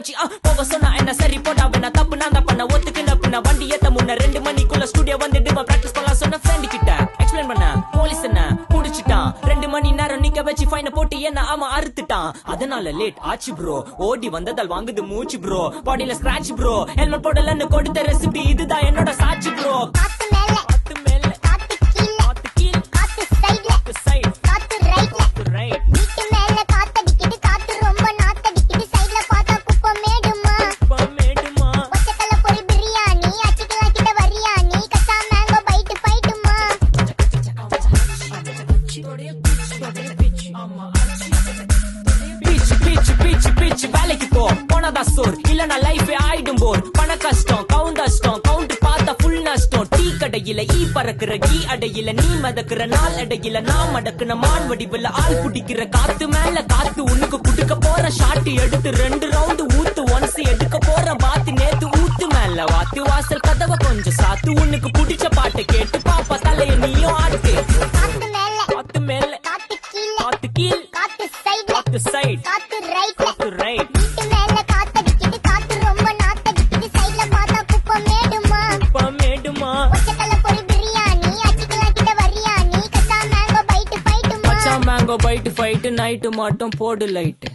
மச்சி போக சொன்னா என்ன சரி போட்டா வேணா தப்பு நான் தான் பண்ண ஒத்துக்குன பின்ன வண்டி ஏத்த முன்ன 2 மணிக்குள்ள ஸ்டுடியோ வந்துட்டு பிராக்டிஸ் பண்ணலாம் சொன்ன ஃப்ரெண்ட் கிட்ட எக்ஸ்பிளைன் பண்ண போலீஸ் என்ன புடிச்சிட்டான் 2 மணி நேரம் நிக்க வச்சு ஃபைன போட்டு என்ன ஆமா அறுத்துட்டான் அதனால லேட் ஆச்சு ப்ரோ ஓடி வந்ததால் வாங்குது மூச்சு ப்ரோ பாடியில ஸ்கிராட்ச் ப்ரோ ஹெல்மெட் போடலன்னு கொடுத்த ரெசிபி இதுதான் என்னோட சாட்சி ப்ரோ வேலைக்கு போ போனதா சோர் இல்லனா லைஃபே ஆயிடும் போர் பண கஷ்டம் கவுண்ட் பார்த்தா ஃபுல் நஷ்டம் டீ கடையில ஈ பறக்குற கீ அடையில நீ மதக்குற நாள் அடையில நான் மடக்குன மான் வடிவில் ஆள் புடிக்கிற காத்து மேல காத்து உனக்கு குடுக்க போற ஷாட் எடுத்து 2 ரவுண்ட் ஊத்து ஒன்ஸ் எடுக்க போற பாத்து நேத்து ஊத்து மேல வாத்து வாசல் கதவை கொஞ்சம் சாத்து உனக்கு பிடிச்ச பாட்டை கேட்டு பாப்பா தலைய நீயும் ஆட்டு காத்து மேல காத்து கீழ் காத்து சைடு காத்து ரைட் வீட்டு மேல காத்தடிக்குது காத்து ரொம்ப நாத்தடிக்குது சைடுல பார்த்தா குப்பமேடுமா ஒச்சக்கல்ல பொரி பிரியாணி அச்சிக்கலாம் கிட்ட வரியாணி கச்சா மேங்கோ பைட் ஃபைட்டுமா மேங்கோ பைட் ஃபைட் நைட்டு மட்டும் போடு லைட்